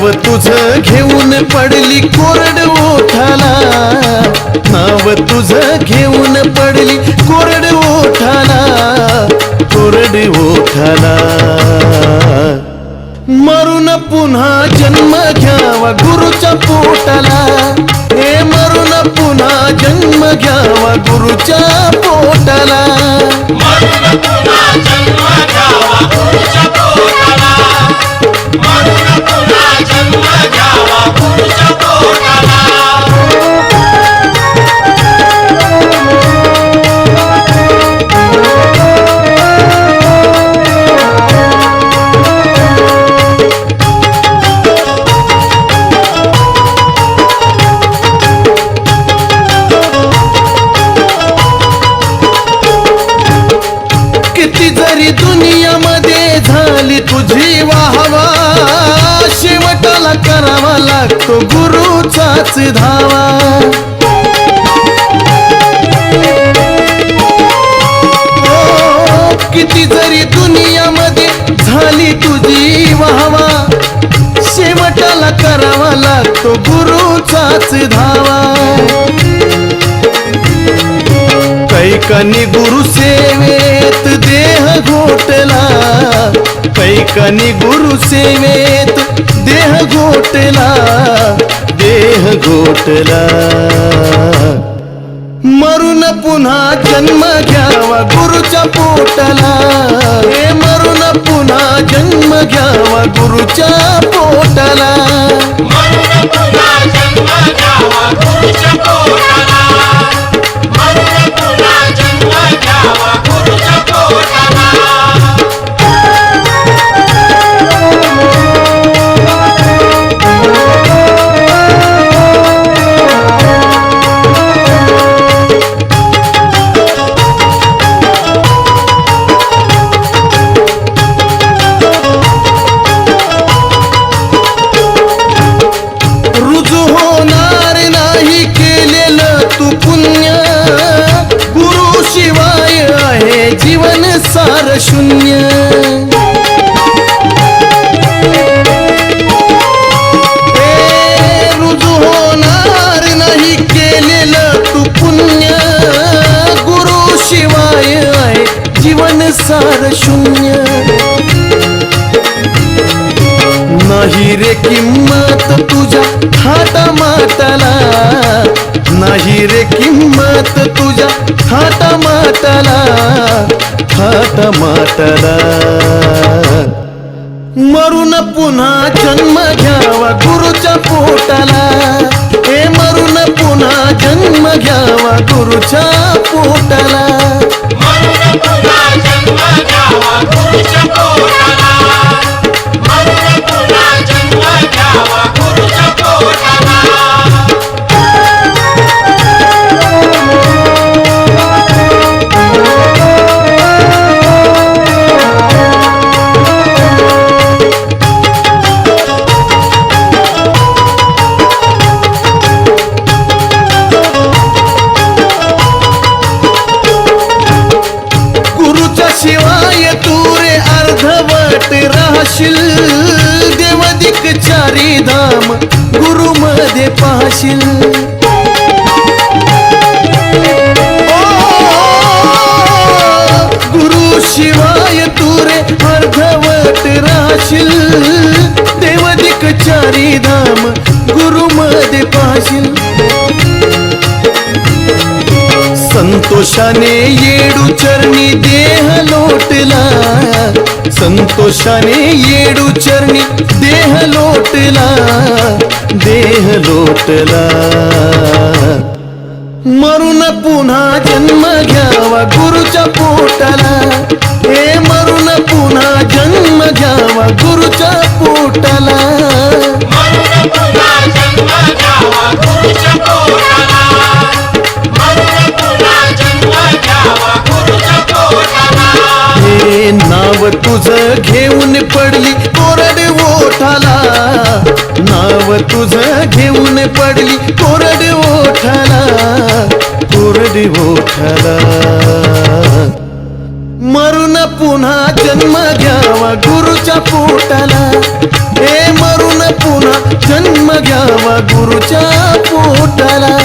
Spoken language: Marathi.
नाव तुझं घेऊन पडली कोरड ओठाला, नाव तुझं घेऊन पडली कोरड ओठाला, कोरड ओठाला. मरून पुन्हा जन्म घ्यावा गुरुच्या पोटाला, हे मरून पुन्हा जन्म घ्यावा गुरुच्या पोटाला. मरून पुन्हा जन्म घ्यावा गुरुच्या पोटाला, मरून पुन्हा जन्म घ्यावा गुरुच्या पोटाला. किती जरी दुनियामध्ये झाली तुझी वाहवा, शेवटाला करावा लागतो गुरुचाच धावा. किती जरी दुनियामध्ये झाली तुझी वाहवा, शेवटाला करावा लागतो गुरुचाच धावा. कैकानी गुरु सेवेत देह घोटला, कैकानी गुरु सेवेत देह घोटला, देह घोटला. मरून पुन्हा जन्म घ्यावा गुरुच्या पोटाला, हे मरून पुन्हा जन्म घ्यावा गुरुच्या पोटाला. मरून पुन्हा जन्म घ्यावा गुरुच्या पोटाला, मरून पुन्हा जन्म घ्यावा गुरुच्या पोटाला. रुजू होणार नाही केलेलं तू पुण्य, गुरु शिवाय आहे जीवन सार शून्य. रुजू होणार नाही केलेलं तू पुण्य, गुरु शिवाय आहे जीवन सार शून्य. नाही रे किंमत तुझ्या थाटामाटाला, नाही रे किंमत तुझ्या थाटामाटाला, थाटामाटाला. मरून पुन्हा जन्म घ्यावा गुरुच्या पोटाला, हे मरून पुन्हा जन्म घ्यावा गुरुच्या पोटाला. मरून पुन्हा जन्म घ्यावा गुरुच्या पोटाला, मरून पुन्हा जन्म घ्यावा गुरुच्या पोटाला. गुरुच्या शिवाय तू रे अर्धवट राहशील, देवदिक चारी धाम गुरु मध्ये पाहशील. गुरु शिवाय तू रे अर्धवट राहशील, देवदिक चारी धाम गुरु मध्ये पाहशील. संतोषाने येडू चरणी देह लोटला, संतोषाने येडू चरणी देह लोटला, देह लोटला. मरून पुन्हा जन्म घ्यावा गुरुच्या पोटाला, हे मरून पुन्हा जन्म घ्यावा गुरुच्या पोटाला. मरून पुन्हा जन्म घ्यावा गुरुच्या पोटाला, मरून पुन्हा जन्म घ्यावा गुरुच्या पोटाला. हे नाव तुझं घेऊन पडली कोरड ओठाला, नाव तुझं घेऊन पडली कोरड ओठाला, कोरड ओठाला. मरून पुन्हा जन्म घ्यावा गुरुच्या पोटाला, हे मरून पुन्हा जन्म घ्यावा गुरुच्या पोटाला.